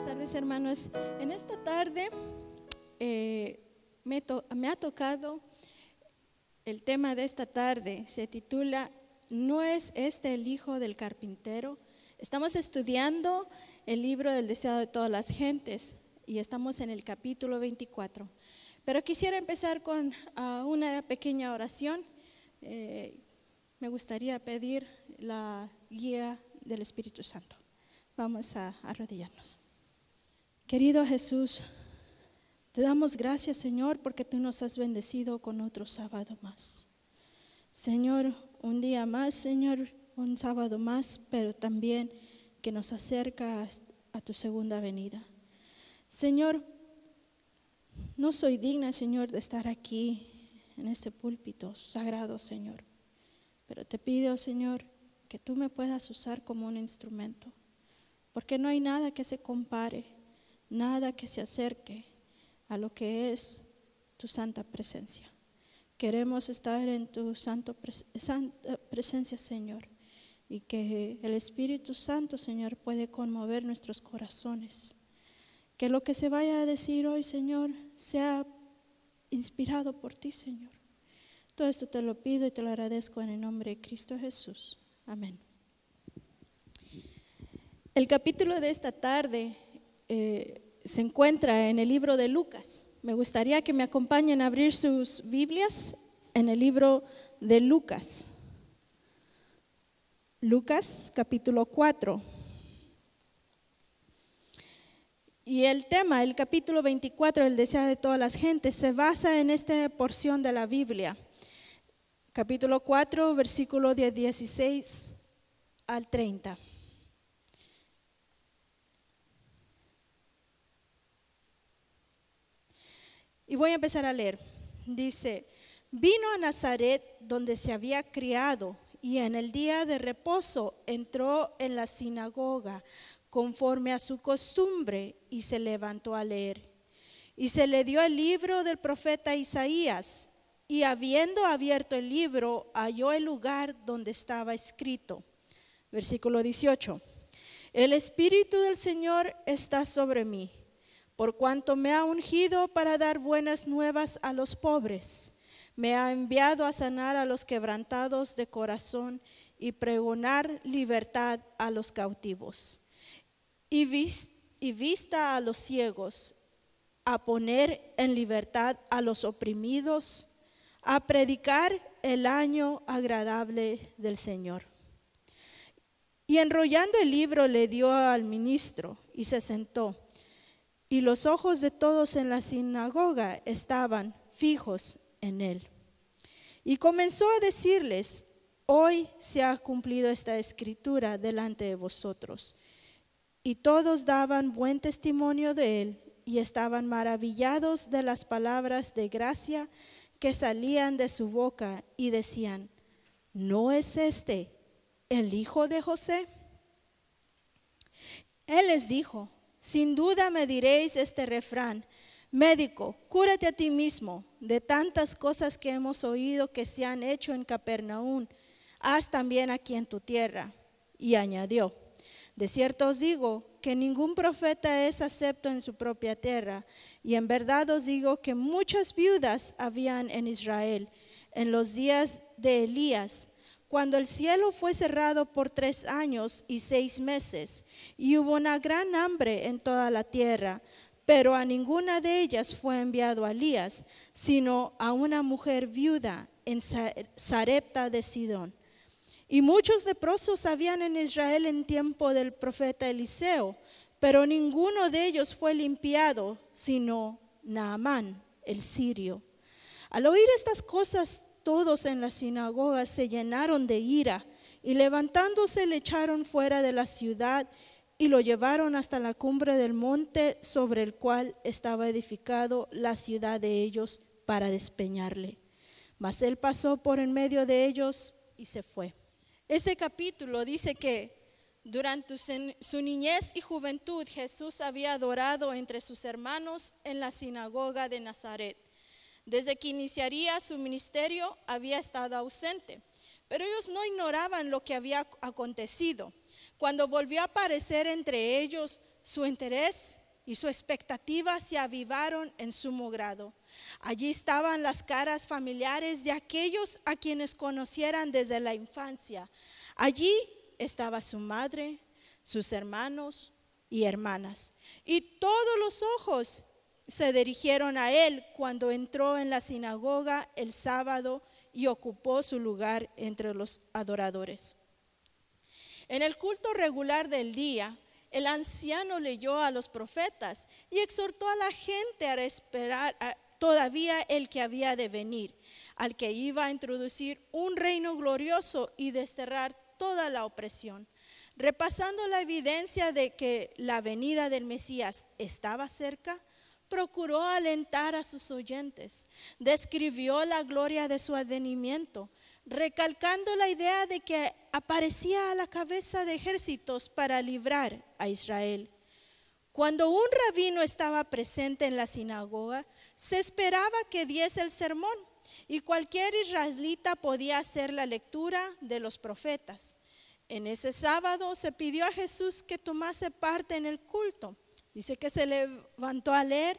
Buenas tardes, hermanos. En esta tarde me ha tocado el tema de esta tarde. Se titula ¿No es este el hijo del carpintero? Estamos estudiando el libro del deseado de todas las gentes y estamos en el capítulo 24. Pero quisiera empezar con una pequeña oración. Me gustaría pedir la guía del Espíritu Santo. Vamos a arrodillarnos. Querido Jesús, te damos gracias, Señor, porque tú nos has bendecido con otro sábado más. Señor, un día más, Señor, un sábado más, pero también que nos acerca a tu segunda venida. Señor, no soy digna, Señor, de estar aquí en este púlpito sagrado, Señor, pero te pido, Señor, que tú me puedas usar como un instrumento, porque no hay nada que se compare, nada que se acerque a lo que es tu santa presencia. Queremos estar en tu santa presencia, Señor, y que el Espíritu Santo, Señor, puede conmover nuestros corazones. Que lo que se vaya a decir hoy, Señor, sea inspirado por ti, Señor. Todo esto te lo pido y te lo agradezco en el nombre de Cristo Jesús. Amén. El capítulo de esta tarde se encuentra en el libro de Lucas. Me gustaría que me acompañen a abrir sus Biblias en el libro de Lucas. Lucas capítulo 4. Y el tema, el capítulo 24, el deseo de todas las gentes, se basa en esta porción de la Biblia. Capítulo 4, versículo de 16 al 30. Y voy a empezar a leer. Dice: vino a Nazaret, donde se había criado, y en el día de reposo entró en la sinagoga, conforme a su costumbre, y se levantó a leer. Y se le dio el libro del profeta Isaías, y habiendo abierto el libro, halló el lugar donde estaba escrito. Versículo 18. El Espíritu del Señor está sobre mí, por cuanto me ha ungido para dar buenas nuevas a los pobres. Me ha enviado a sanar a los quebrantados de corazón y pregonar libertad a los cautivos. Y vista a los ciegos, a poner en libertad a los oprimidos, a predicar el año agradable del Señor. Y enrollando el libro le dio al ministro y se sentó. Y los ojos de todos en la sinagoga estaban fijos en él. Y comenzó a decirles: hoy se ha cumplido esta escritura delante de vosotros. Y todos daban buen testimonio de él y estaban maravillados de las palabras de gracia que salían de su boca y decían: ¿no es este el hijo de José? Él les dijo: sin duda me diréis este refrán: médico, cúrate a ti mismo. De tantas cosas que hemos oído que se han hecho en Capernaum, haz también aquí en tu tierra. Y añadió: de cierto os digo que ningún profeta es acepto en su propia tierra. Y en verdad os digo que muchas viudas habían en Israel en los días de Elías, cuando el cielo fue cerrado por 3 años y 6 meses, y hubo una gran hambre en toda la tierra, pero a ninguna de ellas fue enviado Elías, sino a una mujer viuda en Sarepta de Sidón. Y muchos leprosos habían en Israel en tiempo del profeta Eliseo, pero ninguno de ellos fue limpiado, sino Naamán, el sirio. Al oír estas cosas, todos en la sinagoga se llenaron de ira, y levantándose le echaron fuera de la ciudad y lo llevaron hasta la cumbre del monte sobre el cual estaba edificado la ciudad de ellos, para despeñarle. Mas él pasó por en medio de ellos y se fue. Este capítulo dice que durante su niñez y juventud Jesús había adorado entre sus hermanos en la sinagoga de Nazaret. Desde que iniciaría su ministerio había estado ausente, pero ellos no ignoraban lo que había acontecido. Cuando volvió a aparecer entre ellos, su interés y su expectativa se avivaron en sumo grado. Allí estaban las caras familiares de aquellos a quienes conocieran desde la infancia. Allí estaba su madre, sus hermanos y hermanas. Y todos los ojos se dirigieron a él cuando entró en la sinagoga el sábado y ocupó su lugar entre los adoradores. En el culto regular del día, el anciano leyó a los profetas y exhortó a la gente a esperar todavía el que había de venir, al que iba a introducir un reino glorioso y desterrar toda la opresión. Repasando la evidencia de que la venida del Mesías estaba cerca, procuró alentar a sus oyentes. Describió la gloria de su advenimiento, recalcando la idea de que aparecía a la cabeza de ejércitos para librar a Israel. Cuando un rabino estaba presente en la sinagoga, se esperaba que diese el sermón, y cualquier israelita podía hacer la lectura de los profetas. En ese sábado se pidió a Jesús que tomase parte en el culto. Dice que se levantó a leer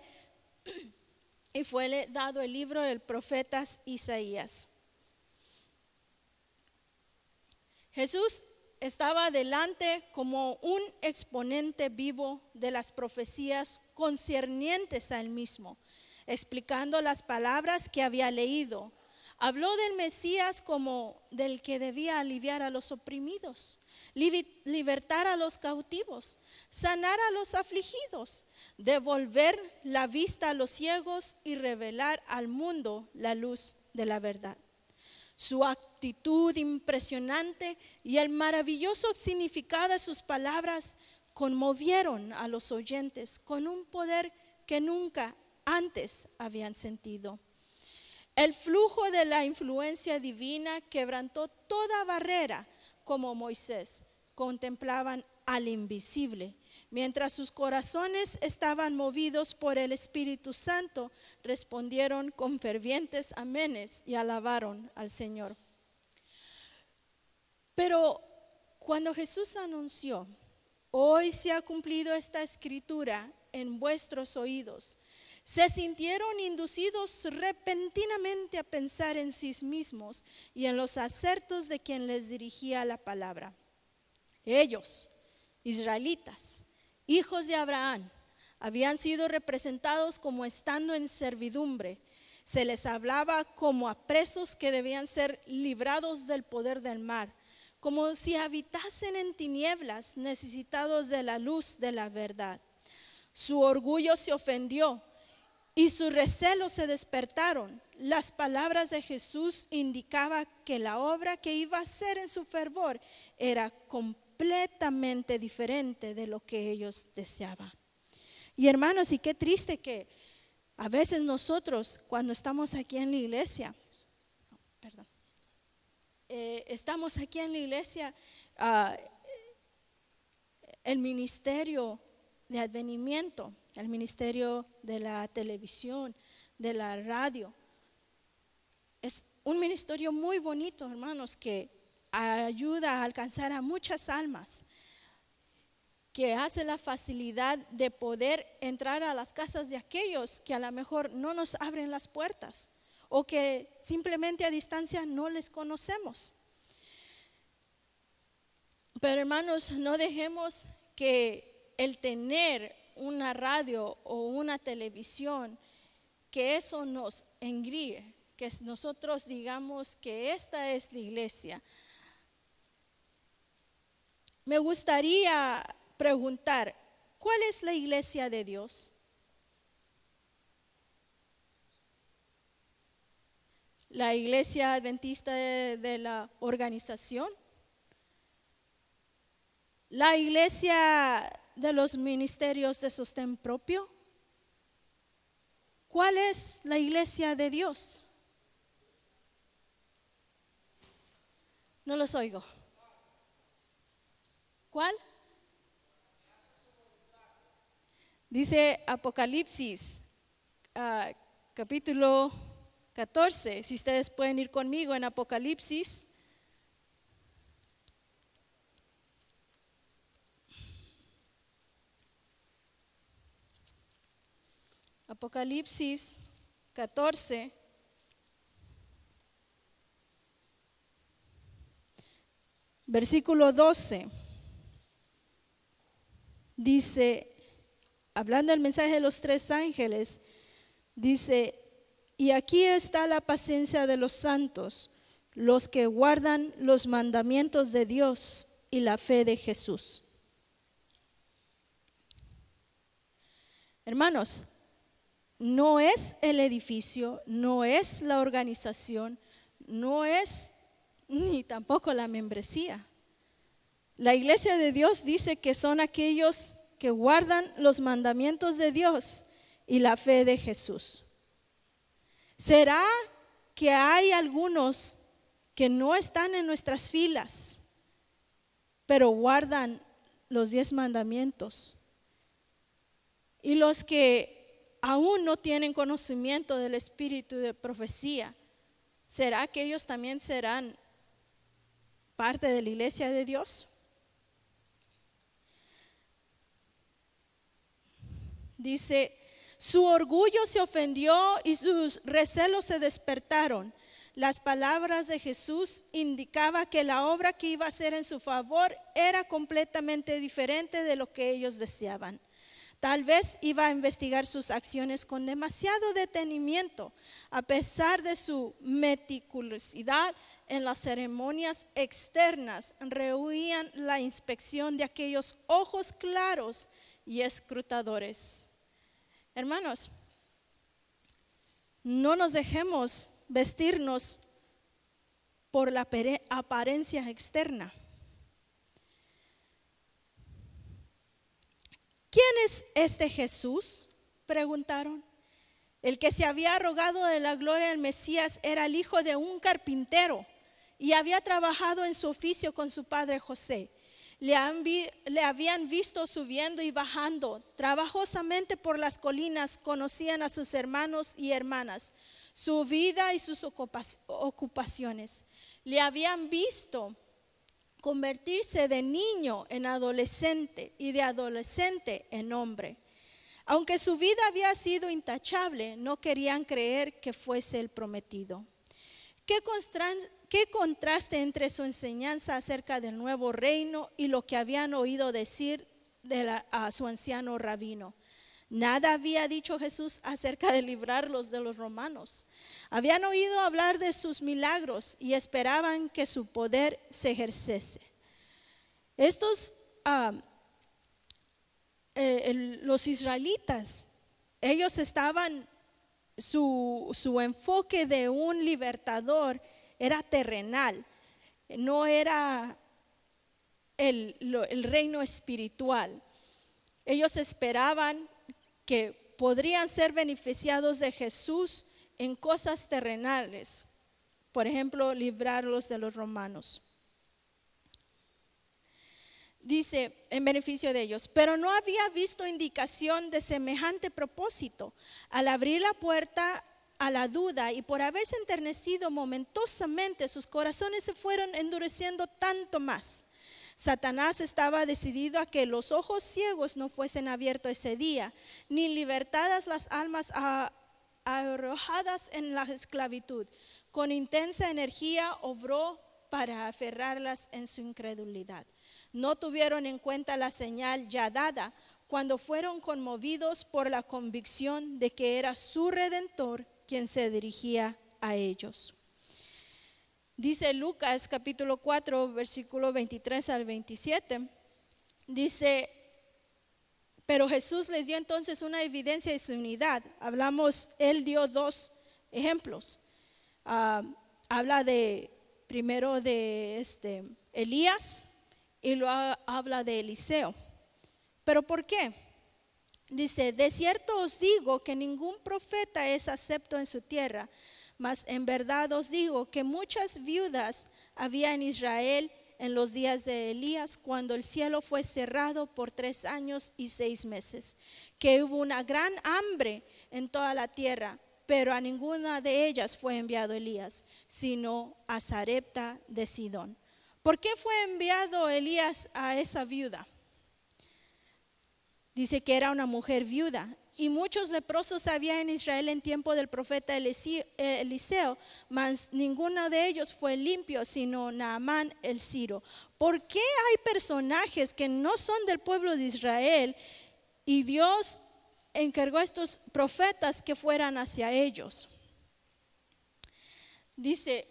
y fue dado el libro del profeta Isaías. Jesús estaba delante como un exponente vivo de las profecías concernientes a él mismo, explicando las palabras que había leído. Habló del Mesías como del que debía aliviar a los oprimidos, libertar a los cautivos, sanar a los afligidos, devolver la vista a los ciegos y revelar al mundo la luz de la verdad. Su actitud impresionante y el maravilloso significado de sus palabras conmovieron a los oyentes con un poder que nunca antes habían sentido. El flujo de la influencia divina quebrantó toda barrera, como Moisés contemplaban al invisible. Mientras sus corazones estaban movidos por el Espíritu Santo, respondieron con fervientes amenes y alabaron al Señor. Pero cuando Jesús anunció: hoy se ha cumplido esta escritura en vuestros oídos, se sintieron inducidos repentinamente a pensar en sí mismos y en los acertos de quien les dirigía la palabra. Ellos, israelitas, hijos de Abraham, habían sido representados como estando en servidumbre. Se les hablaba como a presos que debían ser librados del poder del mar, como si habitasen en tinieblas, necesitados de la luz de la verdad. Su orgullo se ofendió y sus recelos se despertaron. Las palabras de Jesús indicaban que la obra que iba a hacer en su fervor era completamente diferente de lo que ellos deseaban. Y hermanos, y qué triste que a veces nosotros, cuando estamos aquí en la iglesia, estamos aquí en la iglesia, el ministerio de advenimiento, el ministerio de la televisión, de la radio, es un ministerio muy bonito, hermanos, que ayuda a alcanzar a muchas almas, que hace la facilidad de poder entrar a las casas de aquellos que a lo mejor no nos abren las puertas o que simplemente a distancia no les conocemos. Pero hermanos, no dejemos que el tener una radio o una televisión, que eso nos engríe, que nosotros digamos que esta es la iglesia. Me gustaría preguntar, ¿cuál es la iglesia de Dios? ¿La iglesia adventista de la organización? ¿La iglesia de los ministerios de sostén propio? ¿Cuál es la iglesia de Dios? No los oigo. ¿Cuál? Dice Apocalipsis, capítulo 14. Si ustedes pueden ir conmigo en Apocalipsis. Apocalipsis 14. Versículo 12. Dice, hablando del mensaje de los 3 ángeles, dice, y aquí está la paciencia de los santos, los que guardan los mandamientos de Dios y la fe de Jesús. Hermanos, no es el edificio, no es la organización, no es ni tampoco la membresía. La iglesia de Dios dice que son aquellos que guardan los mandamientos de Dios y la fe de Jesús. ¿Será que hay algunos que no están en nuestras filas, pero guardan los 10 mandamientos? Y los que aún no tienen conocimiento del espíritu de profecía, ¿será que ellos también serán parte de la iglesia de Dios? Dice, su orgullo se ofendió y sus recelos se despertaron. Las palabras de Jesús indicaban que la obra que iba a hacer en su favor era completamente diferente de lo que ellos deseaban. Tal vez iba a investigar sus acciones con demasiado detenimiento, a pesar de su meticulosidad en las ceremonias externas. Rehuían la inspección de aquellos ojos claros y escrutadores. Hermanos, no nos dejemos vestirnos por la apariencia externa. ¿Quién es este Jesús?, preguntaron. El que se había arrogado de la gloria del Mesías era el hijo de un carpintero y había trabajado en su oficio con su padre José. Le habían visto subiendo y bajando trabajosamente por las colinas, conocían a sus hermanos y hermanas, su vida y sus ocupaciones. Le habían visto convertirse de niño en adolescente y de adolescente en hombre. Aunque su vida había sido intachable, no querían creer que fuese el prometido. ¿Qué contraste entre su enseñanza acerca del nuevo reino y lo que habían oído decir a su anciano rabino? Nada había dicho Jesús acerca de librarlos de los romanos. Habían oído hablar de sus milagros y esperaban que su poder se ejerciese. Los israelitas, ellos estaban, su enfoque de un libertador era terrenal, no era el reino espiritual. Ellos esperaban que podrían ser beneficiados de Jesús en cosas terrenales, por ejemplo, librarlos de los romanos. Dice, en beneficio de ellos, pero no había visto indicación de semejante propósito. Al abrir la puerta a la duda y por haberse enternecido momentosamente, sus corazones se fueron endureciendo tanto más. Satanás estaba decidido a que los ojos ciegos no fuesen abiertos ese día, ni libertadas las almas arrojadas en la esclavitud. Con intensa energía obró para aferrarlas en su incredulidad. No tuvieron en cuenta la señal ya dada cuando fueron conmovidos por la convicción de que era su Redentor quien se dirigía a ellos. Dice Lucas capítulo 4, versículo 23 al 27, dice, pero Jesús les dio entonces una evidencia de su unidad. Él dio 2 ejemplos. Habla primero de Elías y luego habla de Eliseo. ¿Pero por qué? Dice, de cierto os digo que ningún profeta es acepto en su tierra. Mas en verdad os digo que muchas viudas había en Israel en los días de Elías, cuando el cielo fue cerrado por 3 años y 6 meses, que hubo una gran hambre en toda la tierra, pero a ninguna de ellas fue enviado Elías, sino a Sarepta de Sidón. ¿Por qué fue enviado Elías a esa viuda? Dice que era una mujer viuda. y muchos leprosos había en Israel en tiempo del profeta Eliseo, mas ninguno de ellos fue limpio, sino Naamán el Sirio. ¿Por qué hay personajes que no son del pueblo de Israel y Dios encargó a estos profetas que fueran hacia ellos? Dice,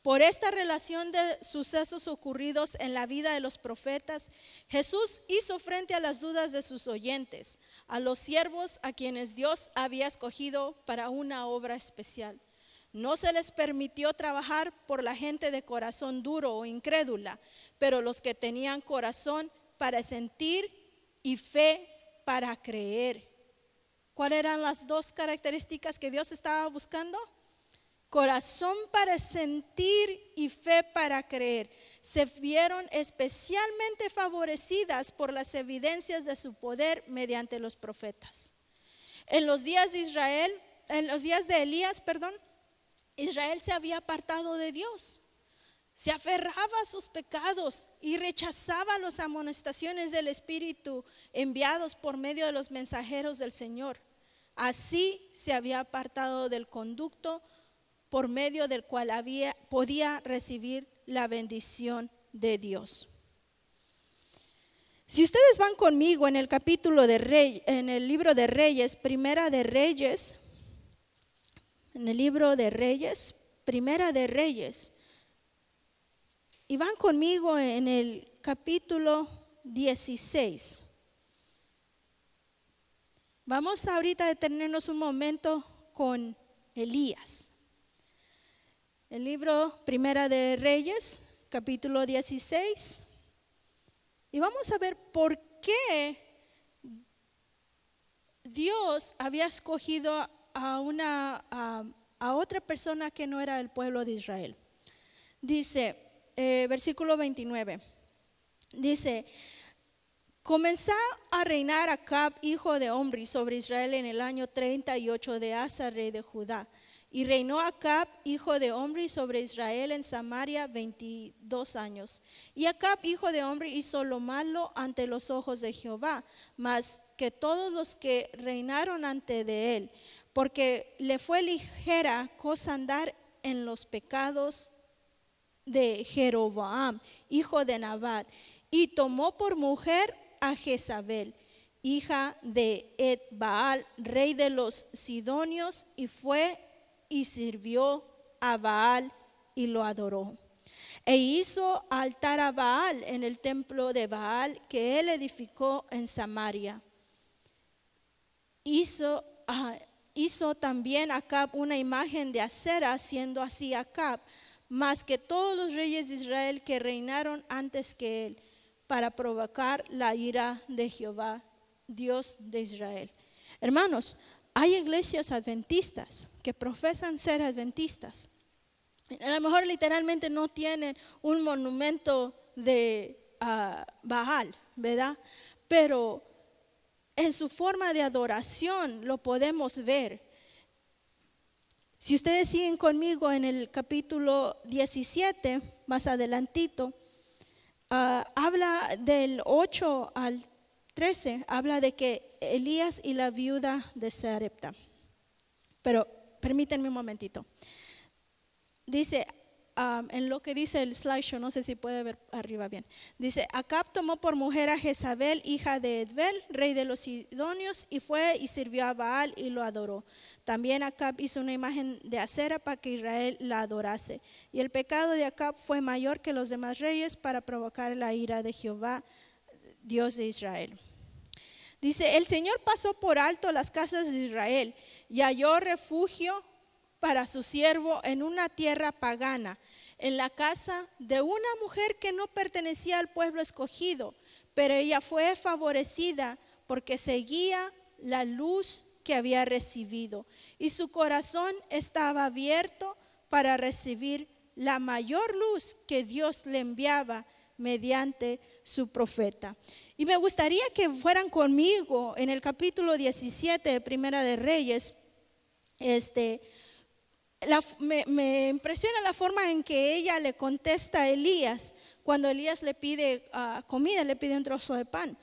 por esta relación de sucesos ocurridos en la vida de los profetas, Jesús hizo frente a las dudas de sus oyentes, a los siervos a quienes Dios había escogido para una obra especial. No se les permitió trabajar por la gente de corazón duro o incrédula, pero los que tenían corazón para sentir y fe para creer. ¿Cuáles eran las dos características que Dios estaba buscando? Corazón para sentir y fe para creer. Se vieron especialmente favorecidas por las evidencias de su poder mediante los profetas. En los días de Elías, Israel se había apartado de Dios. Se aferraba a sus pecados y rechazaba las amonestaciones del Espíritu enviados por medio de los mensajeros del Señor. Así se había apartado del conducto por medio del cual podía recibir la bendición de Dios. Si ustedes van conmigo en el capítulo en el libro de Reyes, Primera de Reyes, y van conmigo en el capítulo 16. Vamos ahorita a detenernos un momento con Elías. El libro Primera de Reyes, capítulo 16. Y vamos a ver por qué Dios había escogido a otra persona que no era del pueblo de Israel. Dice, versículo 29. Dice, comenzó a reinar Acab, hijo de Omri, sobre Israel en el año 38 de Asa, rey de Judá. Y reinó Acab, hijo de Omri, sobre Israel en Samaria 22 años. Y Acab, hijo de Omri, hizo lo malo ante los ojos de Jehová, más que todos los que reinaron ante de él, porque le fue ligera cosa andar en los pecados de Jeroboam, hijo de Nabat, y tomó por mujer a Jezabel, hija de Etbaal, rey de los Sidonios, y fue y sirvió a Baal y lo adoró. E hizo altar a Baal en el templo de Baal que él edificó en Samaria. Hizo también Acab una imagen de acera, siendo así Acab más que todos los reyes de Israel que reinaron antes que él, para provocar la ira de Jehová, Dios de Israel. Hermanos, hay iglesias adventistas que profesan ser adventistas. A lo mejor literalmente no tienen un monumento de Baal, ¿verdad? Pero en su forma de adoración lo podemos ver. Si ustedes siguen conmigo en el capítulo 17, más adelantito, habla del 8 al 13, habla de que Elías y la viuda de Sarepta. Pero permítanme un momentito. Dice, en lo que dice el slideshow, no sé si puede ver arriba bien. Dice, Acab tomó por mujer a Jezabel, hija de Edbel, rey de los Sidonios, y fue y sirvió a Baal y lo adoró. También Acab hizo una imagen de acera para que Israel la adorase. Y el pecado de Acab fue mayor que los demás reyes para provocar la ira de Jehová, Dios de Israel. Dice, el Señor pasó por alto las casas de Israel y halló refugio para su siervo en una tierra pagana, en la casa de una mujer que no pertenecía al pueblo escogido, pero ella fue favorecida porque seguía la luz que había recibido y su corazón estaba abierto para recibir la mayor luz que Dios le enviaba mediante su profeta. Y me gustaría que fueran conmigo en el capítulo 17 de Primera de Reyes. Me impresiona la forma en que ella le contesta a Elías cuando Elías le pide comida, le pide un trozo de pan.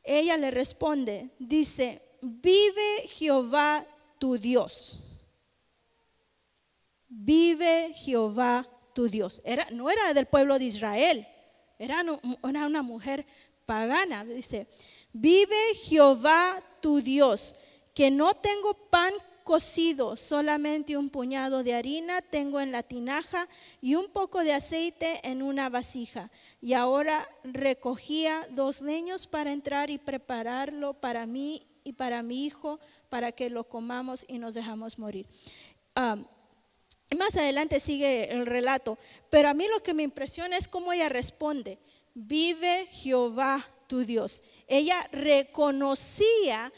ella le responde, dice, vive Jehová tu Dios. Vive Jehová tu Dios. No era del pueblo de Israel, era una mujer pagana. Dice, vive Jehová tu Dios, que no tengo pan cocido, solamente un puñado de harina tengo en la tinaja y un poco de aceite en una vasija. Y ahora recogía 2 leños para entrar y prepararlo para mí y para mi hijo, para que lo comamos y nos dejamos morir. Más adelante sigue el relato, pero a mí lo que me impresiona es cómo ella responde, vive Jehová tu Dios. Ella reconocía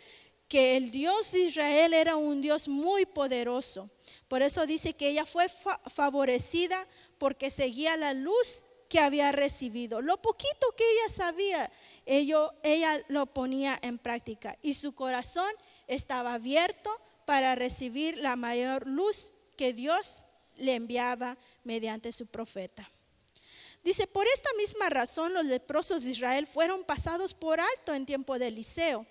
que el Dios de Israel era un Dios muy poderoso. Por eso dice que ella fue favorecida porque seguía la luz que había recibido. Lo poquito que ella sabía, ella lo ponía en práctica y su corazón estaba abierto para recibir la mayor luz que Dios le enviaba mediante su profeta. Dice, por esta misma razón los leprosos de Israel fueron pasados por alto en tiempo de Eliseo.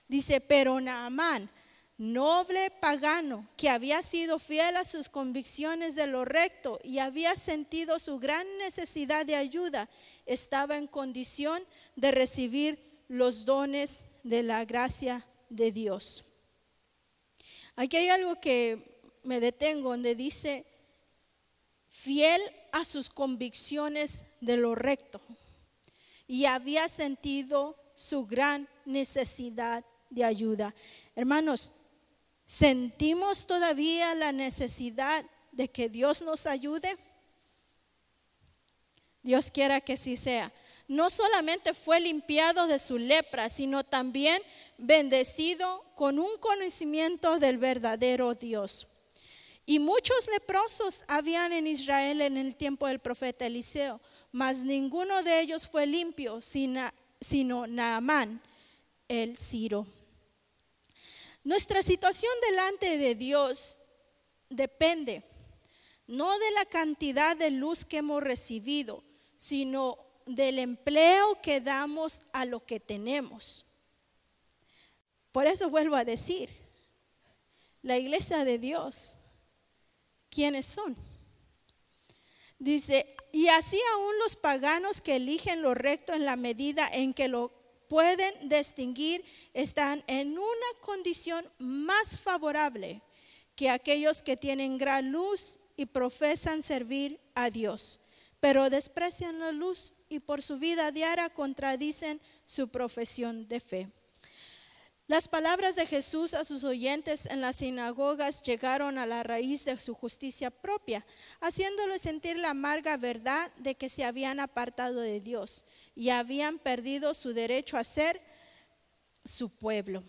Dice, pero Naamán, noble pagano, que había sido fiel a sus convicciones de lo recto y había sentido su gran necesidad de ayuda, estaba en condición de recibir los dones de la gracia de Dios. Aquí hay algo que me detengo, donde dice, fiel a sus convicciones de lo recto y había sentido su gran necesidad de ayuda. Hermanos, ¿sentimos todavía la necesidad de que Dios nos ayude? Dios quiera que sí sea. No solamente fue limpiado de su lepra, sino también bendecido con un conocimiento del verdadero Dios. Y muchos leprosos habían en Israel en el tiempo del profeta Eliseo, mas ninguno de ellos fue limpio, sino Naamán, el Siro. Nuestra situación delante de Dios depende no de la cantidad de luz que hemos recibido, sino del empleo que damos a lo que tenemos. Por eso vuelvo a decir, la iglesia de Dios, ¿quiénes son? Dice, y así aún los paganos que eligen lo recto en la medida en que lo pueden distinguir, están en una condición más favorable que aquellos que tienen gran luz y profesan servir a Dios, pero desprecian la luz y por su vida diaria contradicen su profesión de fe. Las palabras de Jesús a sus oyentes en las sinagogas llegaron a la raíz de su justicia propia, haciéndoles sentir la amarga verdad de que se habían apartado de Dios y habían perdido su derecho a ser su pueblo.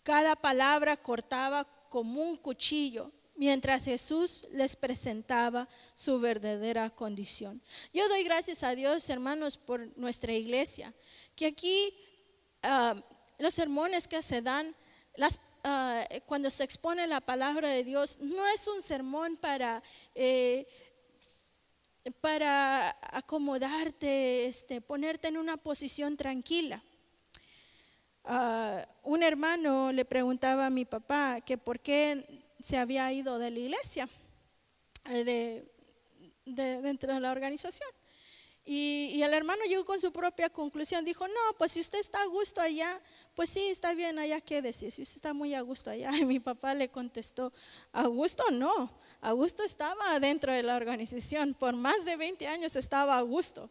Cada palabra cortaba como un cuchillo mientras Jesús les presentaba su verdadera condición. Yo doy gracias a Dios, hermanos, por nuestra iglesia, que aquí los sermones que se dan, cuando se expone la palabra de Dios, no es un sermón para acomodarte, ponerte en una posición tranquila. Un hermano le preguntaba a mi papá que por qué se había ido de la iglesia, dentro de la organización. Y el hermano llegó con su propia conclusión. Dijo, no, pues si usted está a gusto allá, pues sí, está bien allá, quédese. Si usted está muy a gusto allá. Y mi papá le contestó, ¿a gusto? No, a gusto estaba dentro de la organización. Por más de 20 años estaba a gusto.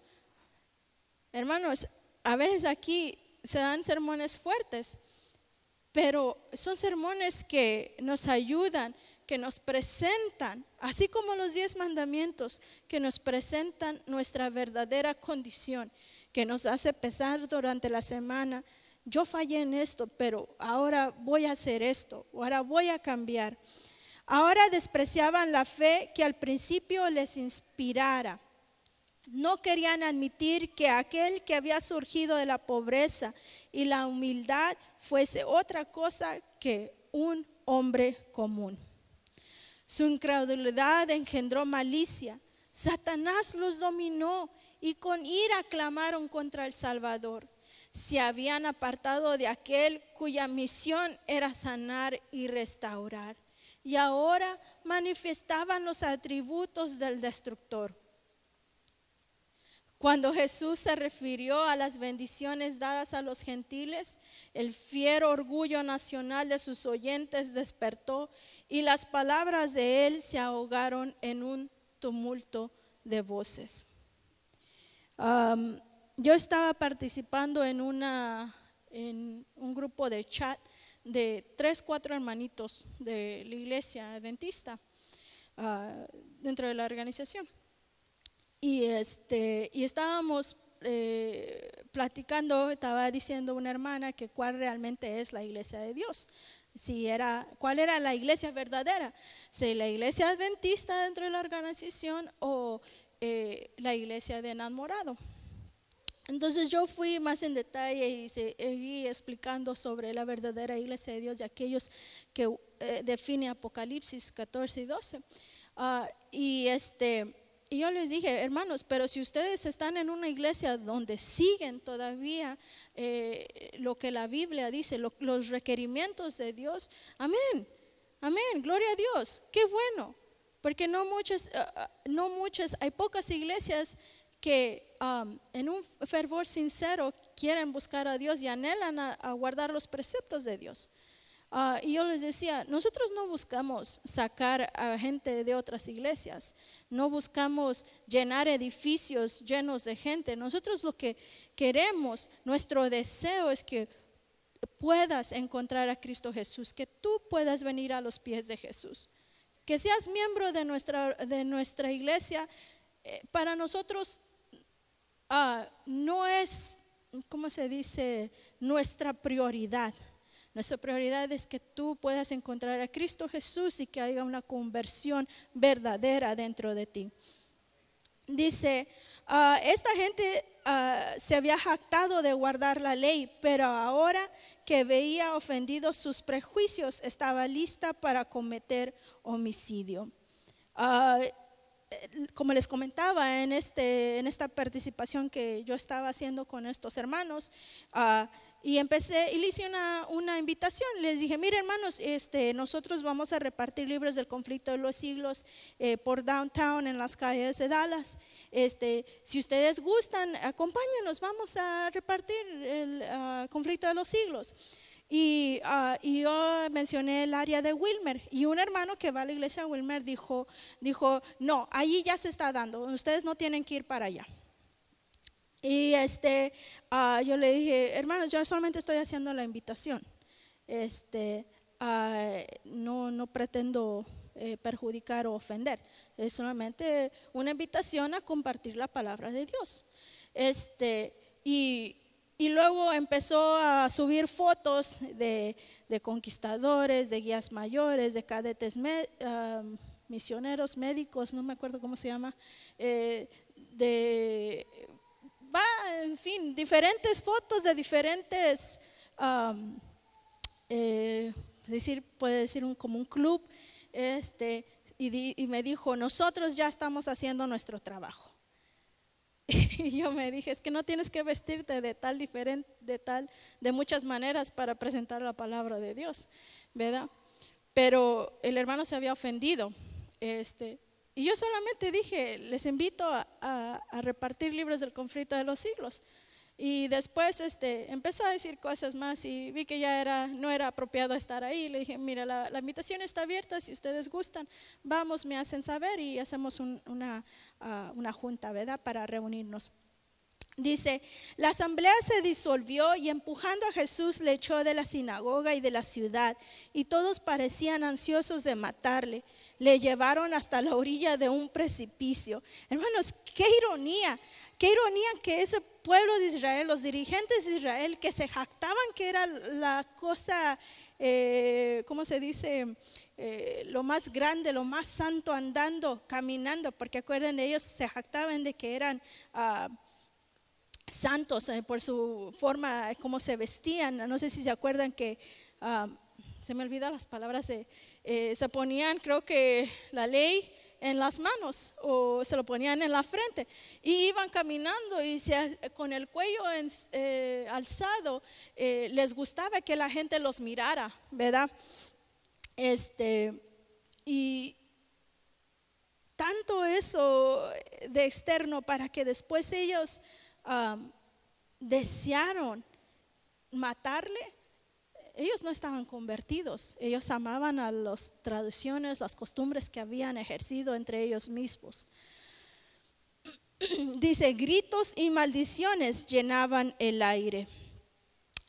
Hermanos, a veces aquí se dan sermones fuertes, pero son sermones que nos ayudan, que nos presentan, así como los 10 mandamientos, que nos presentan nuestra verdadera condición, que nos hace pensar durante la semana, yo fallé en esto, pero ahora voy a hacer esto, ahora voy a cambiar. Ahora despreciaban la fe que al principio les inspirara. No querían admitir que aquel que había surgido de la pobreza y la humildad fuese otra cosa que un hombre común. Su incredulidad engendró malicia. Satanás los dominó y con ira clamaron contra el Salvador. Se habían apartado de aquel cuya misión era sanar y restaurar, y ahora manifestaban los atributos del destructor. Cuando Jesús se refirió a las bendiciones dadas a los gentiles, el fiero orgullo nacional de sus oyentes despertó y las palabras de él se ahogaron en un tumulto de voces. Yo estaba participando en un grupo de chat de 3-4 hermanitos de la iglesia adventista dentro de la organización. Y estábamos platicando, estaba diciendo una hermana que cuál realmente es la iglesia de Dios, cuál era la iglesia verdadera, si la iglesia adventista dentro de la organización o la iglesia de enamorado. Entonces yo fui más en detalle y seguí explicando sobre la verdadera iglesia de Dios, de aquellos que define Apocalipsis 14 y 12. Y yo les dije, hermanos, pero si ustedes están en una iglesia donde siguen todavía lo que la Biblia dice, los requerimientos de Dios, amén, amén, gloria a Dios, qué bueno, porque hay pocas iglesias que en un fervor sincero quieren buscar a Dios y anhelan a guardar los preceptos de Dios. Y yo les decía, nosotros no buscamos sacar a gente de otras iglesias, no buscamos llenar edificios llenos de gente. Nosotros lo que queremos, nuestro deseo es que puedas encontrar a Cristo Jesús, que tú puedas venir a los pies de Jesús, que seas miembro de nuestra iglesia. Para nosotros no es, ¿cómo se dice?, nuestra prioridad. Nuestra prioridad es que tú puedas encontrar a Cristo Jesús y que haya una conversión verdadera dentro de ti. Dice, esta gente se había jactado de guardar la ley, pero ahora que veía ofendidos sus prejuicios, estaba lista para cometer homicidio. Como les comentaba en esta participación que yo estaba haciendo con estos hermanos, y le hice una invitación. Les dije, mire hermanos, nosotros vamos a repartir libros del conflicto de los siglos por downtown en las calles de Dallas. Si ustedes gustan, acompáñenos, vamos a repartir el conflicto de los siglos. Y yo mencioné el área de Wilmer, y un hermano que va a la iglesia de Wilmer dijo, no, allí ya se está dando, ustedes no tienen que ir para allá. Y yo le dije, hermanos, yo solamente estoy haciendo la invitación, no pretendo perjudicar o ofender, es solamente una invitación a compartir la palabra de Dios. Y luego empezó a subir fotos de conquistadores, de guías mayores, de cadetes misioneros, médicos, no me acuerdo cómo se llama, en fin, diferentes fotos de diferentes, puede decir como un club, y me dijo, nosotros ya estamos haciendo nuestro trabajo. Y yo me dije, es que no tienes que vestirte de muchas maneras para presentar la palabra de Dios, ¿verdad? Pero el hermano se había ofendido, y yo solamente dije, les invito a repartir libros del conflicto de los siglos. Y después empezó a decir cosas más y vi que ya no era apropiado estar ahí. Le dije, mira, la invitación está abierta, si ustedes gustan, vamos, me hacen saber y hacemos una junta, ¿verdad?, para reunirnos. Dice, la asamblea se disolvió y empujando a Jesús le echó de la sinagoga y de la ciudad, y todos parecían ansiosos de matarle. Le llevaron hasta la orilla de un precipicio. Hermanos, qué ironía que ese pueblo de Israel, los dirigentes de Israel, que se jactaban que era la cosa, ¿cómo se dice?, lo más grande, lo más santo, andando, caminando, porque acuerden, ellos se jactaban de que eran santos por su forma, como se vestían. No sé si se acuerdan que, se me olvidan las palabras, se ponían, creo que la ley, en las manos o se lo ponían en la frente y iban caminando y con el cuello alzado. Les gustaba que la gente los mirara, ¿verdad? Y tanto eso de externo para que después ellos desearon matarle. Ellos no estaban convertidos, ellos amaban a las tradiciones, las costumbres que habían ejercido entre ellos mismos. Dice, gritos y maldiciones llenaban el aire.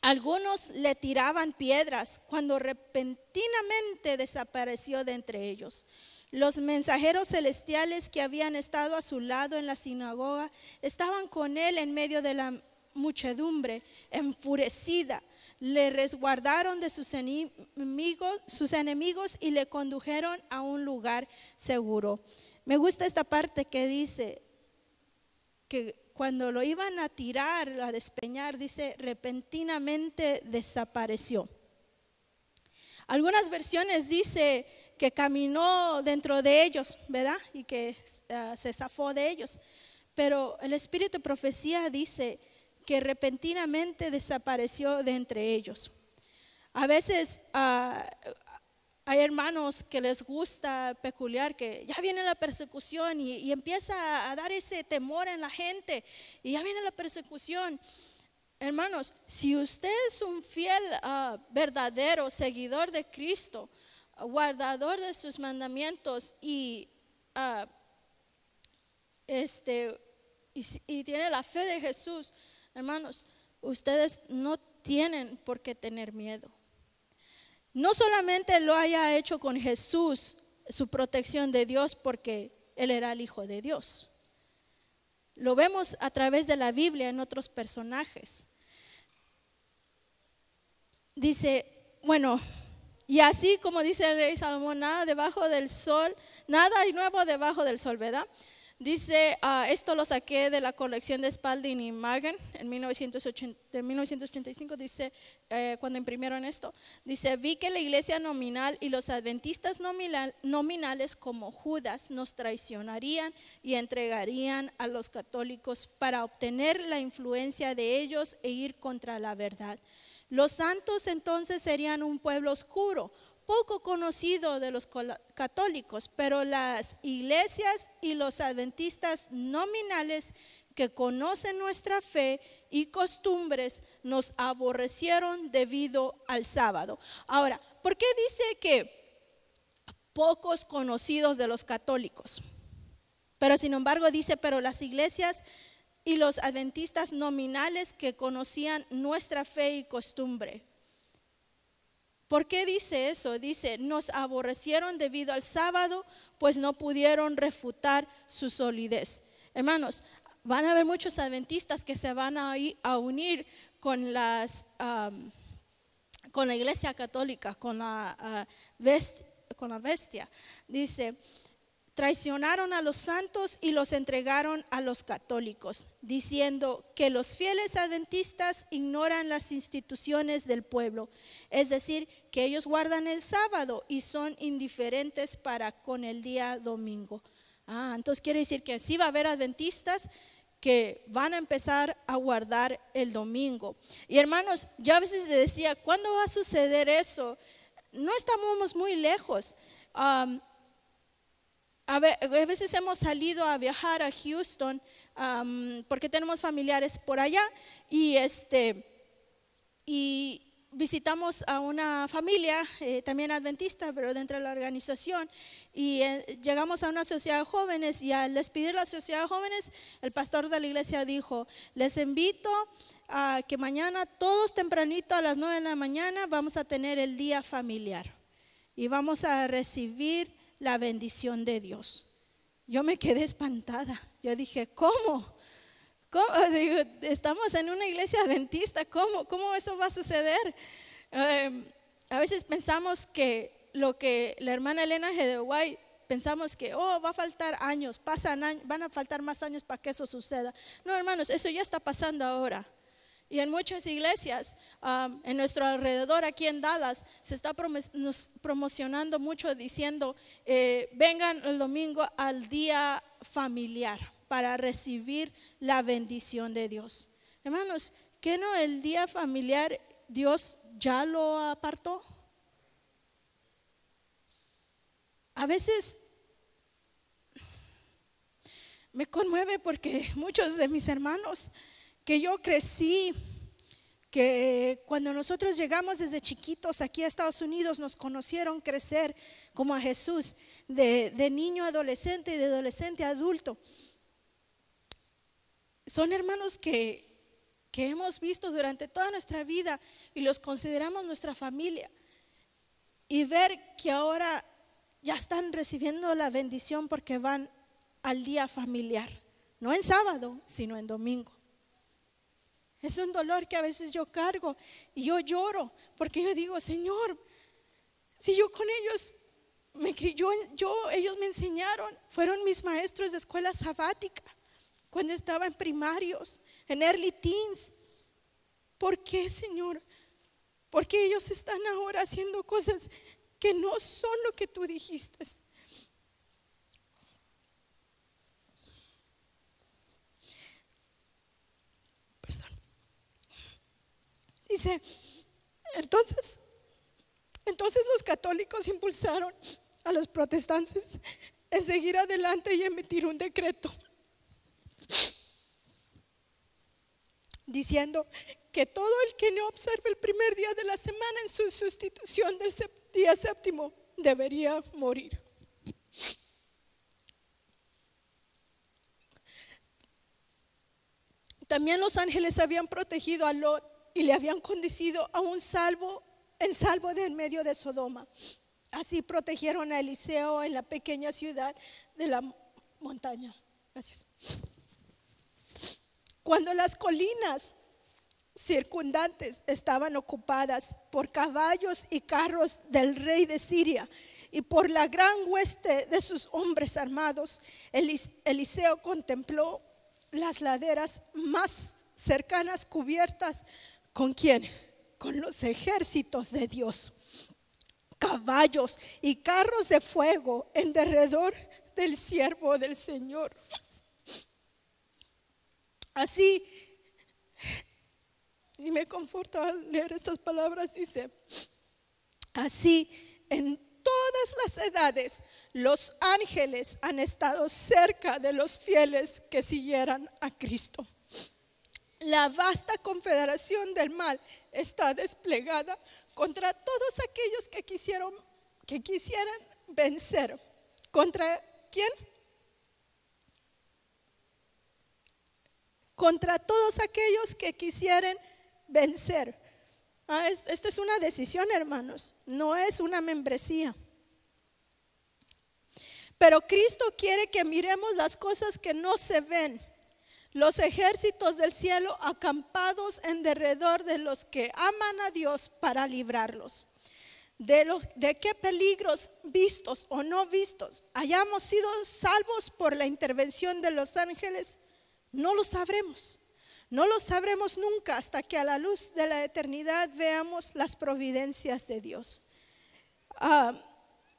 Algunos le tiraban piedras cuando repentinamente desapareció de entre ellos. Los mensajeros celestiales que habían estado a su lado en la sinagoga estaban con él en medio de la muchedumbre, enfurecida. Le resguardaron de sus enemigos y le condujeron a un lugar seguro. Me gusta esta parte que dice que cuando lo iban a tirar, a despeñar, dice, repentinamente desapareció. Algunas versiones dice que caminó dentro de ellos, ¿verdad? Y que se zafó de ellos. Pero el espíritu de profecía dice que repentinamente desapareció de entre ellos. A veces hay hermanos que les gusta peculiar que ya viene la persecución y empieza a dar ese temor en la gente y ya viene la persecución. Hermanos, si usted es un fiel, verdadero seguidor de Cristo, guardador de sus mandamientos y tiene la fe de Jesús, hermanos, ustedes no tienen por qué tener miedo. No solamente lo haya hecho con Jesús, su protección de Dios, porque Él era el Hijo de Dios. Lo vemos a través de la Biblia en otros personajes. Dice, bueno, y así como dice el rey Salomón, nada debajo del sol, nada hay nuevo debajo del sol, ¿verdad? Dice, esto lo saqué de la colección de Spalding y Magen en 1985, dice, cuando imprimieron esto, dice, vi que la iglesia nominal y los adventistas nominales como Judas nos traicionarían y entregarían a los católicos para obtener la influencia de ellos e ir contra la verdad. Los santos entonces serían un pueblo oscuro, poco conocido de los católicos, pero las iglesias y los adventistas nominales que conocen nuestra fe y costumbres nos aborrecieron debido al sábado. Ahora, ¿por qué dice que pocos conocidos de los católicos? Pero sin embargo dice, pero las iglesias y los adventistas nominales que conocían nuestra fe y costumbre. ¿Por qué dice eso? Dice, nos aborrecieron debido al sábado, pues no pudieron refutar su solidez. Hermanos, van a haber muchos adventistas que se van a unir con la iglesia católica, con la bestia. Dice, traicionaron a los santos y los entregaron a los católicos, diciendo que los fieles adventistas ignoran las instituciones del pueblo, es decir, que ellos guardan el sábado y son indiferentes para con el día domingo. Entonces quiere decir que sí va a haber adventistas que van a empezar a guardar el domingo. Y hermanos, yo a veces decía, ¿cuándo va a suceder eso? No estamos muy lejos. A veces hemos salido a viajar a Houston porque tenemos familiares por allá y visitamos a una familia también adventista, pero dentro de la organización, y llegamos a una sociedad de jóvenes, y al despedir la sociedad de jóvenes, el pastor de la iglesia dijo, les invito a que mañana todos tempranito a las 9 de la mañana vamos a tener el día familiar y vamos a recibir la bendición de Dios. Yo me quedé espantada. Yo dije, ¿cómo? Digo, estamos en una iglesia adventista, ¿cómo eso va a suceder? A veces pensamos que lo que la hermana Elena G. de White, pensamos que va a faltar años, van a faltar más años para que eso suceda. No, hermanos, eso ya está pasando ahora. Y en muchas iglesias en nuestro alrededor, aquí en Dallas, se está promocionando mucho diciendo, vengan el domingo al día familiar para recibir la bendición de Dios. Hermanos, ¿qué no el día familiar Dios ya lo apartó? A veces me conmueve porque muchos de mis hermanos que yo crecí, que cuando nosotros llegamos desde chiquitos aquí a Estados Unidos, nos conocieron crecer como a Jesús, de niño a adolescente y de adolescente a adulto. Son hermanos que hemos visto durante toda nuestra vida y los consideramos nuestra familia. Y ver que ahora ya están recibiendo la bendición porque van al día familiar, no en sábado, sino en domingo. Es un dolor que a veces yo cargo y yo lloro porque yo digo, Señor, si yo con ellos ellos me enseñaron, fueron mis maestros de escuela sabática cuando estaba en primarios, en early teens. ¿Por qué, Señor? Porque ellos están ahora haciendo cosas que no son lo que tú dijiste. Dice, entonces los católicos impulsaron a los protestantes en seguir adelante y emitir un decreto diciendo que todo el que no observe el primer día de la semana en su sustitución del día séptimo debería morir. También los ángeles habían protegido a Lot y le habían conducido a un salvo de en medio de Sodoma. Así protegieron a Eliseo en la pequeña ciudad de la montaña. Gracias. Cuando las colinas circundantes estaban ocupadas por caballos y carros del rey de Siria y por la gran hueste de sus hombres armados, Eliseo contempló las laderas más cercanas cubiertas. ¿Con quién? Con los ejércitos de Dios, caballos y carros de fuego en derredor del siervo del Señor. Así, y me conforta al leer estas palabras, dice, así en todas las edades los ángeles han estado cerca de los fieles que siguieran a Cristo. La vasta confederación del mal está desplegada contra todos aquellos que quisieran vencer. ¿Contra quién? Contra todos aquellos que quisieran vencer. Esto es una decisión, hermanos, no es una membresía. Pero Cristo quiere que miremos las cosas que no se ven. Los ejércitos del cielo acampados en derredor de los que aman a Dios para librarlos. De qué peligros vistos o no vistos hayamos sido salvos por la intervención de los ángeles, no lo sabremos. No lo sabremos nunca hasta que a la luz de la eternidad veamos las providencias de Dios.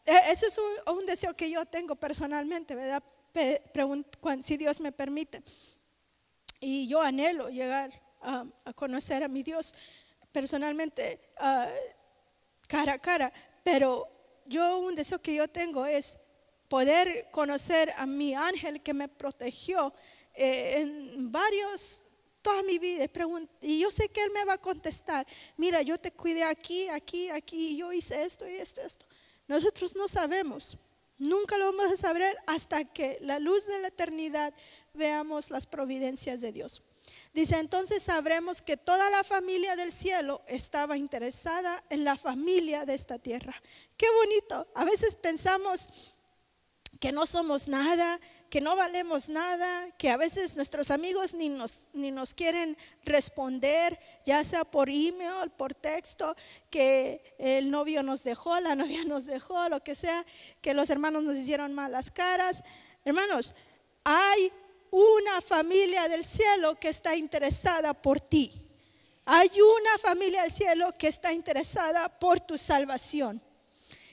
Ese es un deseo que yo tengo personalmente, ¿verdad? Si Dios me permite. Y yo anhelo llegar a conocer a mi Dios personalmente, cara a cara. Pero un deseo que yo tengo es poder conocer a mi ángel que me protegió en toda mi vida. Y yo sé que Él me va a contestar, mira, yo te cuidé aquí, y yo hice esto y esto. Nosotros no sabemos. Nunca lo vamos a saber hasta que la luz de la eternidad veamos las providencias de Dios. Dice, entonces sabremos que toda la familia del cielo estaba interesada en la familia de esta tierra. Qué bonito. A veces pensamos que no somos nada, que no valemos nada, que a veces nuestros amigos ni nos quieren responder, ya sea por email, por texto, que el novio nos dejó, la novia nos dejó, lo que sea, que los hermanos nos hicieron malas caras. Hermanos, hay una familia del cielo que está interesada por ti. Hay una familia del cielo que está interesada por tu salvación.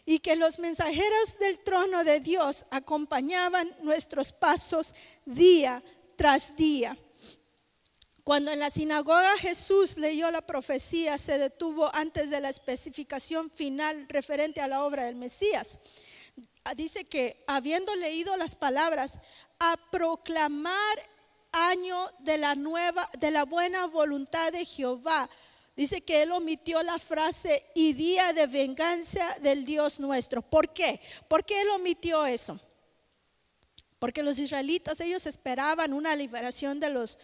Y que los mensajeros del trono de Dios acompañaban nuestros pasos día tras día. Cuando en la sinagoga Jesús leyó la profecía, se detuvo antes de la especificación final referente a la obra del Mesías. Dice que habiendo leído las palabras, a proclamar año de la buena voluntad de Jehová. Dice que él omitió la frase y día de venganza del Dios nuestro. ¿Por qué? ¿Por qué él omitió eso? Porque los israelitas, ellos esperaban una liberación de los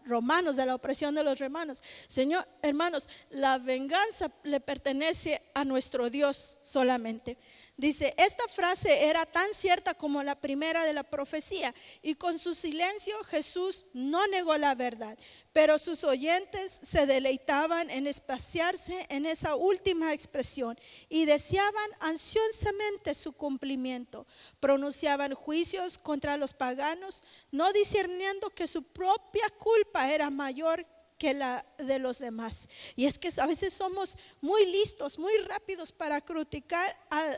romanos, de la opresión de los romanos. Señor, hermanos, la venganza le pertenece a nuestro Dios solamente. Dice, esta frase era tan cierta como la primera de la profecía, y con su silencio Jesús no negó la verdad, pero sus oyentes se deleitaban en espaciarse en esa última expresión y deseaban ansiosamente su cumplimiento. Pronunciaban juicios contra los paganos, no discerniendo que su propia culpa era mayor que la de los demás. Y es que a veces somos muy listos, muy rápidos para criticar a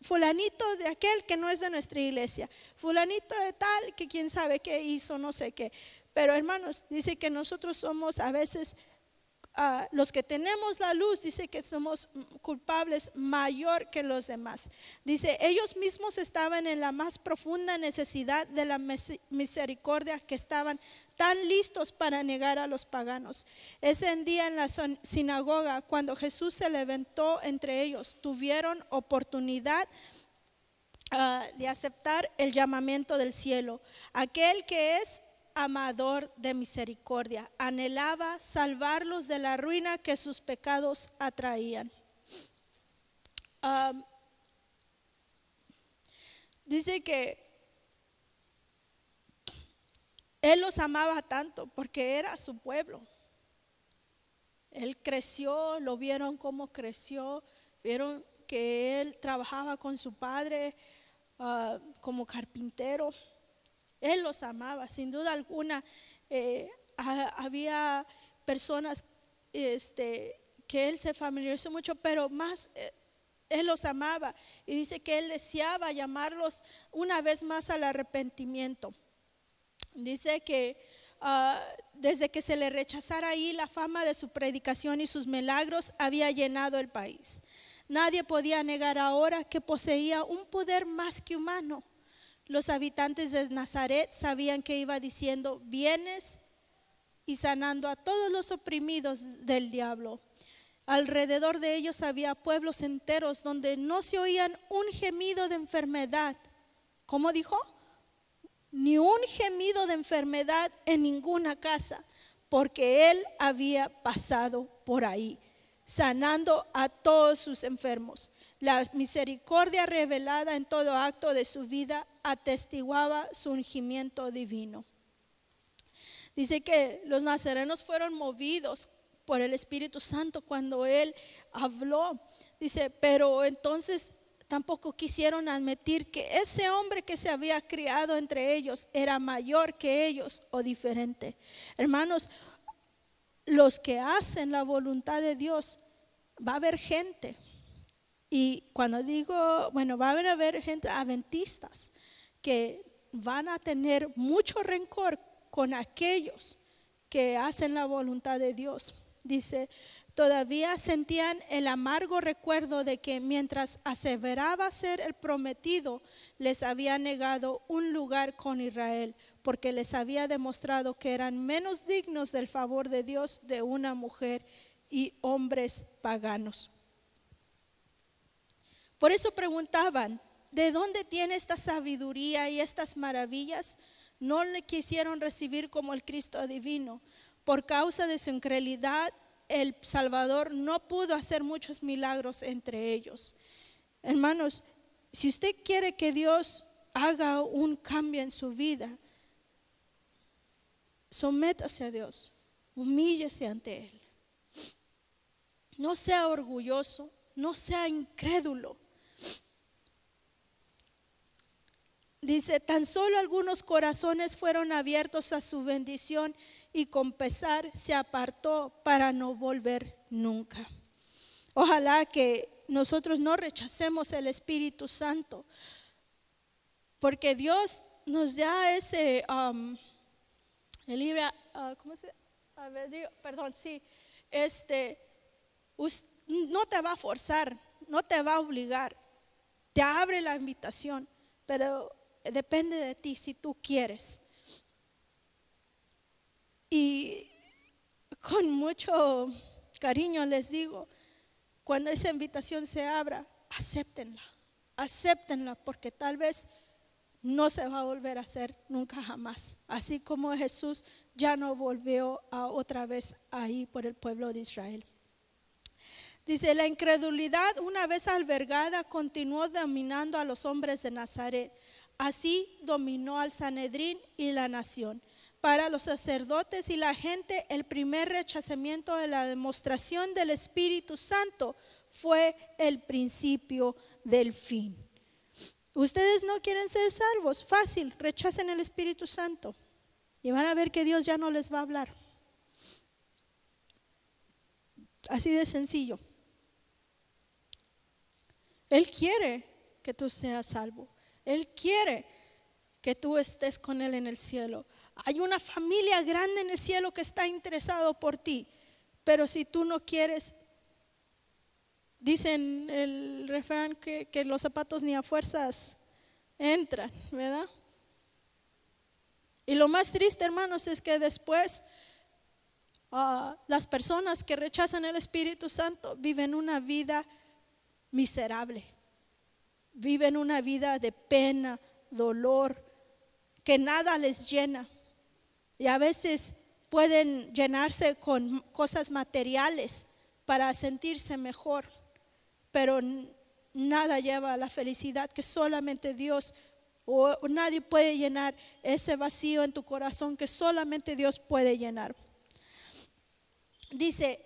fulanito de aquel que no es de nuestra iglesia, fulanito de tal que quién sabe qué hizo, no sé qué. Pero hermanos, dice que nosotros somos a veces los que tenemos la luz, dice que somos culpables mayor que los demás. Dice, ellos mismos estaban en la más profunda necesidad de la misericordia, que estaban tan listos para negar a los paganos. Ese día en la sinagoga, cuando Jesús se levantó entre ellos, tuvieron oportunidad de aceptar el llamamiento del cielo. Aquel que es amador de misericordia anhelaba salvarlos de la ruina que sus pecados atraían. Dice que él los amaba tanto porque era su pueblo. Él creció, lo vieron cómo creció, vieron que él trabajaba con su padre como carpintero. Él los amaba, sin duda alguna. Había personas que él se familiarizó mucho, pero más él los amaba. Y dice que él deseaba llamarlos una vez más al arrepentimiento. Dice que desde que se le rechazara ahí, la fama de su predicación y sus milagros había llenado el país. Nadie podía negar ahora que poseía un poder más que humano. Los habitantes de Nazaret sabían que iba diciendo bienes y sanando a todos los oprimidos del diablo. Alrededor de ellos había pueblos enteros donde no se oían un gemido de enfermedad. ¿Cómo dijo? Ni un gemido de enfermedad en ninguna casa, porque él había pasado por ahí, sanando a todos sus enfermos. La misericordia revelada en todo acto de su vida atestiguaba su ungimiento divino. Dice que los nazarenos fueron movidos por el Espíritu Santo cuando él habló. Dice, pero entonces tampoco quisieron admitir que ese hombre que se había criado entre ellos era mayor que ellos o diferente. Hermanos, los que hacen la voluntad de Dios, va a haber gente. Y cuando digo, bueno, va a haber gente adventistas que van a tener mucho rencor con aquellos que hacen la voluntad de Dios. Dice, todavía sentían el amargo recuerdo de que mientras aseveraba ser el prometido, les había negado un lugar con Israel, porque les había demostrado que eran menos dignos del favor de Dios de una mujer y hombres paganos. Por eso preguntaban, ¿de dónde tiene esta sabiduría y estas maravillas? No le quisieron recibir como el Cristo divino. Por causa de su incredulidad, el Salvador no pudo hacer muchos milagros entre ellos. Hermanos, si usted quiere que Dios haga un cambio en su vida, sométase a Dios, humíllese ante Él. No sea orgulloso, no sea incrédulo. Dice, tan solo algunos corazones fueron abiertos a su bendición y con pesar se apartó para no volver nunca. Ojalá que nosotros no rechacemos el Espíritu Santo, porque Dios nos da ese el libre, ¿cómo se? Perdón, sí, no te va a forzar, no te va a obligar, te abre la invitación, pero depende de ti si tú quieres. Y con mucho cariño les digo, cuando esa invitación se abra, acéptenla, porque tal vez no se va a volver a hacer nunca jamás. Así como Jesús ya no volvió otra vez ahí por el pueblo de Israel. Dice, la incredulidad una vez albergada continuó dominando a los hombres de Nazaret. Así dominó al Sanedrín y la nación. Para los sacerdotes y la gente, el primer rechazamiento de la demostración del Espíritu Santo fue el principio del fin. Ustedes no quieren ser salvos, fácil, rechacen el Espíritu Santo y van a ver que Dios ya no les va a hablar. Así de sencillo. Él quiere que tú seas salvo. Él quiere que tú estés con Él en el cielo. Hay una familia grande en el cielo que está interesado por ti. Pero si tú no quieres, dicen el refrán que los zapatos ni a fuerzas entran, ¿verdad? Y lo más triste, hermanos, es que después las personas que rechazan el Espíritu Santo viven una vida miserable, viven una vida de pena, dolor, que nada les llena. Y a veces pueden llenarse con cosas materiales para sentirse mejor, pero nada lleva a la felicidad que solamente Dios, o nadie puede llenar ese vacío en tu corazón que solamente Dios puede llenar. Dice,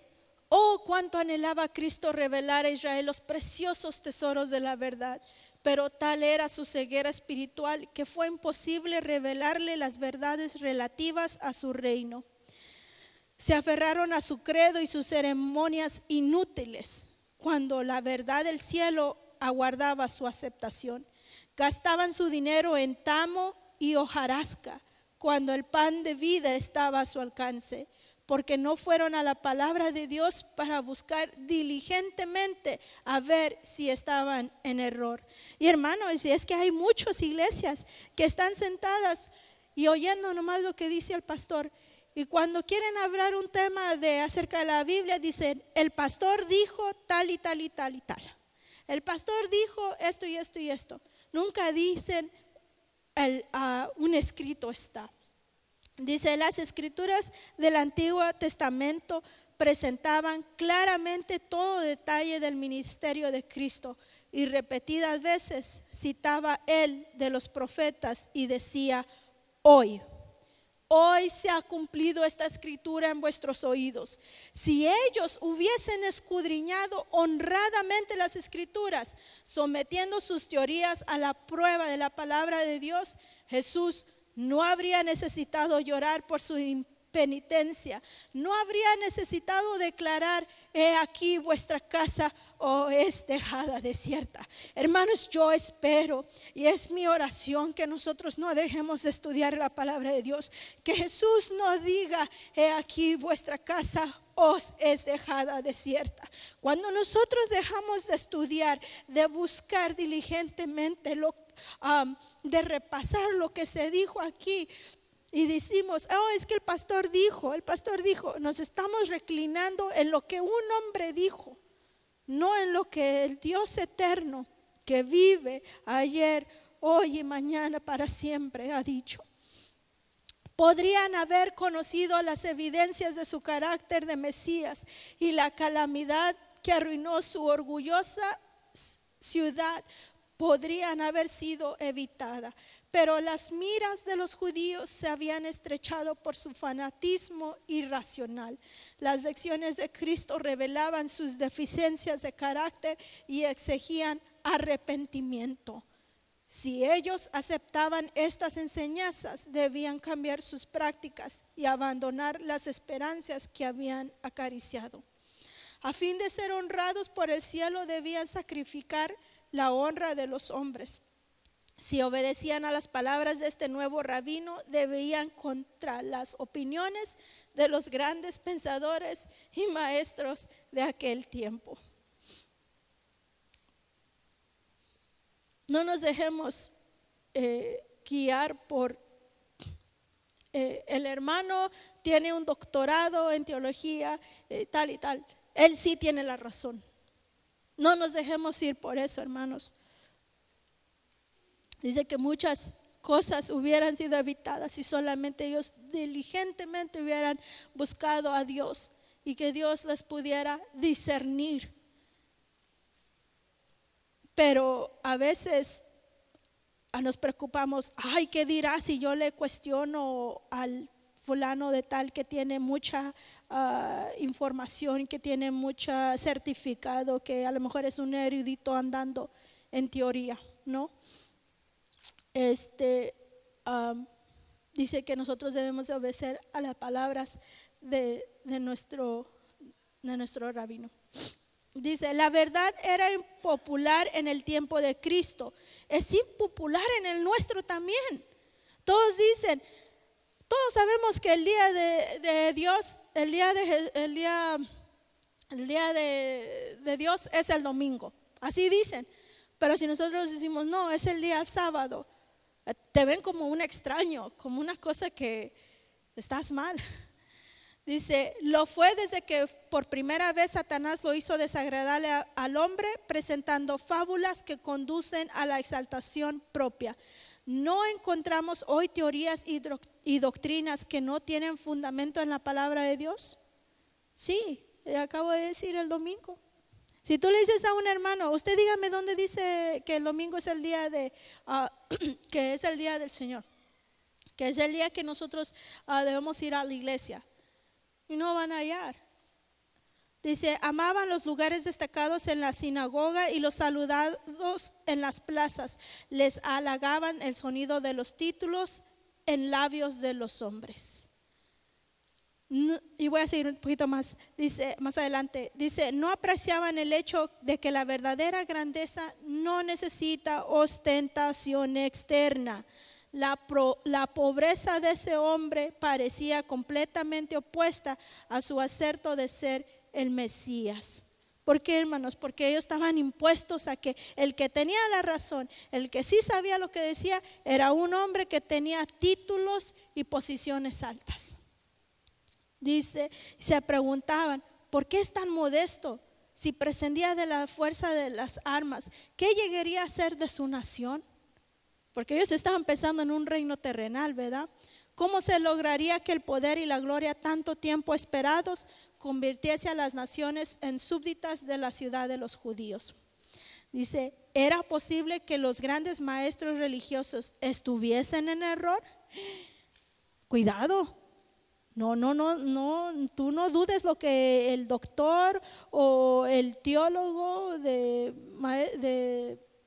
oh, cuánto anhelaba Cristo revelar a Israel los preciosos tesoros de la verdad, pero tal era su ceguera espiritual que fue imposible revelarle las verdades relativas a su reino. Se aferraron a su credo y sus ceremonias inútiles, cuando la verdad del cielo aguardaba su aceptación. Gastaban su dinero en tamo y hojarasca, cuando el pan de vida estaba a su alcance, porque no fueron a la palabra de Dios para buscar diligentemente a ver si estaban en error. Y hermanos, es que hay muchas iglesias que están sentadas y oyendo nomás lo que dice el pastor. Y cuando quieren hablar un tema acerca de la Biblia, dicen, el pastor dijo tal y tal y tal y tal. El pastor dijo esto y esto y esto. Nunca dicen un escrito está. Dice, las escrituras del Antiguo Testamento presentaban claramente todo detalle del ministerio de Cristo y repetidas veces citaba él de los profetas y decía, hoy se ha cumplido esta escritura en vuestros oídos. Si ellos hubiesen escudriñado honradamente las escrituras, sometiendo sus teorías a la prueba de la palabra de Dios, Jesús no habría necesitado llorar por su impenitencia, no habría necesitado declarar, he aquí vuestra casa es dejada desierta. Hermanos, yo espero y es mi oración que nosotros no dejemos de estudiar la palabra de Dios, que Jesús nos diga, he aquí vuestra casa os es dejada desierta. Cuando nosotros dejamos de estudiar, de buscar diligentemente de repasar lo que se dijo aquí y decimos, es que el pastor dijo, nos estamos reclinando en lo que un hombre dijo, no en lo que el Dios eterno que vive ayer, hoy y mañana para siempre ha dicho. Podrían haber conocido las evidencias de su carácter de Mesías y la calamidad que arruinó su orgullosa ciudad podrían haber sido evitadas, pero las miras de los judíos se habían estrechado por su fanatismo irracional. Las lecciones de Cristo revelaban sus deficiencias de carácter y exigían arrepentimiento. Si ellos aceptaban estas enseñanzas, debían cambiar sus prácticas y abandonar las esperanzas que habían acariciado. A fin de ser honrados por el cielo, debían sacrificar la honra de los hombres. Si obedecían a las palabras de este nuevo rabino, debían contra las opiniones de los grandes pensadores y maestros de aquel tiempo. No nos dejemos guiar por el hermano tiene un doctorado en teología, tal y tal. Él sí tiene la razón. No nos dejemos ir por eso, hermanos. Dice que muchas cosas hubieran sido evitadas si solamente ellos diligentemente hubieran buscado a Dios y que Dios les pudiera discernir. Pero a veces nos preocupamos, ay, ¿qué dirá si yo le cuestiono al fulano de tal que tiene mucha información, que tiene mucho certificado, que a lo mejor es un erudito andando en teoría, ¿no? Dice que nosotros debemos obedecer a las palabras de nuestro rabino. Dice, la verdad era impopular en el tiempo de Cristo, es impopular en el nuestro también. Todos dicen, todos sabemos que el día de Dios, el día de Dios es el domingo, así dicen. Pero si nosotros decimos, no, es el día sábado, te ven como un extraño, como una cosa que estás mal. Dice, lo fue desde que por primera vez Satanás lo hizo desagradable al hombre, presentando fábulas que conducen a la exaltación propia. ¿No encontramos hoy teorías y doctrinas que no tienen fundamento en la palabra de Dios? Sí, acabo de decir el domingo. Si tú le dices a un hermano, usted dígame dónde dice que el domingo es el día que es el día del Señor, que es el día que nosotros debemos ir a la iglesia. Y no van a hallar. Dice, amaban los lugares destacados en la sinagoga y los saludados en las plazas. Les halagaban el sonido de los títulos en labios de los hombres. Y voy a seguir un poquito más. Dice, más adelante, dice, no apreciaban el hecho de que la verdadera grandeza no necesita ostentación externa. La pobreza de ese hombre parecía completamente opuesta a su acerto de ser el Mesías. ¿Por qué, hermanos? Porque ellos estaban impuestos a que el que tenía la razón, el que sí sabía lo que decía, era un hombre que tenía títulos y posiciones altas. Dice, se preguntaban, ¿por qué es tan modesto? Si prescindía de la fuerza de las armas, ¿qué llegaría a ser de su nación? Porque ellos estaban pensando en un reino terrenal, ¿verdad? ¿Cómo se lograría que el poder y la gloria tanto tiempo esperados convirtiese a las naciones en súbditas de la ciudad de los judíos? Dice, ¿era posible que los grandes maestros religiosos estuviesen en error? Cuidado. No, tú no dudes lo que el doctor o el teólogo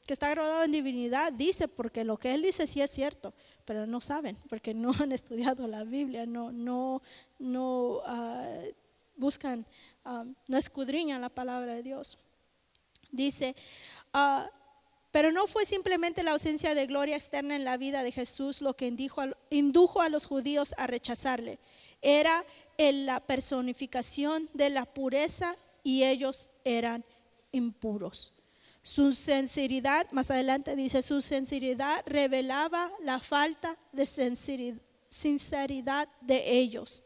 que está graduado en divinidad dice, porque lo que él dice sí es cierto, pero no saben, porque no han estudiado la Biblia, no buscan, no escudriñan la palabra de Dios. Dice, pero no fue simplemente la ausencia de gloria externa en la vida de Jesús lo que indujo a los judíos a rechazarle. Era la personificación de la pureza y ellos eran impuros. Su sinceridad, más adelante dice, su sinceridad revelaba la falta de sinceridad de ellos.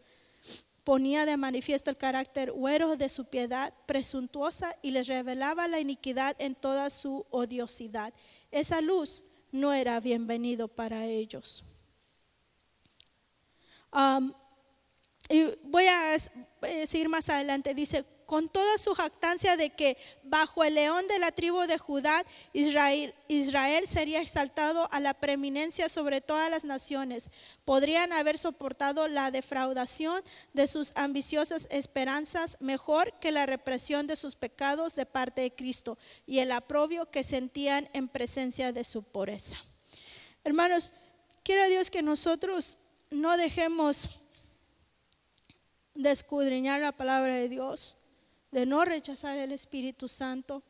Ponía de manifiesto el carácter huero de su piedad presuntuosa y les revelaba la iniquidad en toda su odiosidad. Esa luz no era bienvenido para ellos. Y voy a seguir más adelante. Dice, con toda su jactancia de que bajo el león de la tribu de Judá, Israel sería exaltado a la preeminencia sobre todas las naciones. Podrían haber soportado la defraudación de sus ambiciosas esperanzas mejor que la represión de sus pecados de parte de Cristo y el aprobio que sentían en presencia de su pureza. Hermanos, quiera Dios que nosotros no dejemos de escudriñar la palabra de Dios, de no rechazar el Espíritu Santo,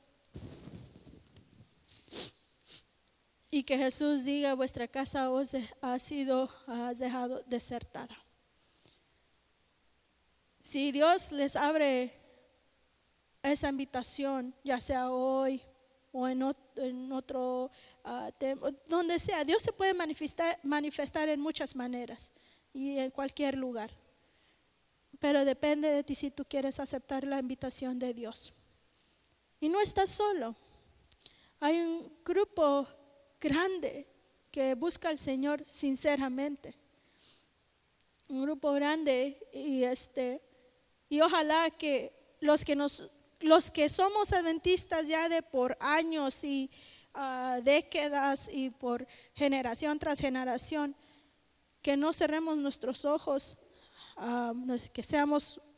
y que Jesús diga: vuestra casa os ha dejado desertada. Si Dios les abre esa invitación, ya sea hoy o en otro donde sea, Dios se puede manifestar en muchas maneras y en cualquier lugar. Pero depende de ti si tú quieres aceptar la invitación de Dios. Y no estás solo. Hay un grupo grande que busca al Señor sinceramente. Un grupo grande y ojalá que los que somos adventistas ya de por años y décadas y por generación tras generación, que no cerremos nuestros ojos, que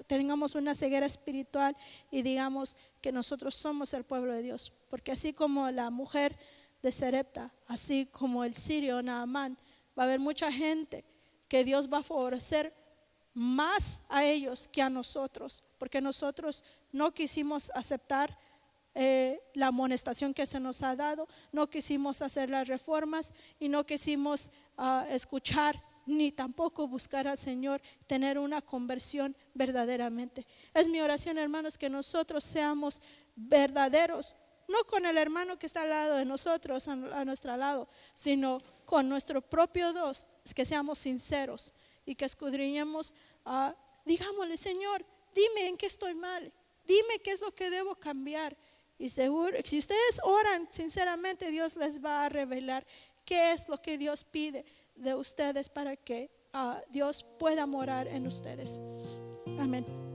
tengamos una ceguera espiritual y digamos que nosotros somos el pueblo de Dios. Porque así como la mujer de Sarepta, así como el sirio Naamán, va a haber mucha gente que Dios va a favorecer más a ellos que a nosotros, porque nosotros no quisimos aceptar la amonestación que se nos ha dado, no quisimos hacer las reformas y no quisimos escuchar ni tampoco buscar al Señor, tener una conversión verdaderamente. Es mi oración, hermanos, que nosotros seamos verdaderos, no con el hermano que está al lado de nosotros, a nuestro lado, sino con nuestro propio Dios, que seamos sinceros y que escudriñemos, digámosle: Señor, dime en qué estoy mal, dime qué es lo que debo cambiar. Y seguro, si ustedes oran sinceramente, Dios les va a revelar qué es lo que Dios pide de ustedes para que Dios pueda morar en ustedes. Amén.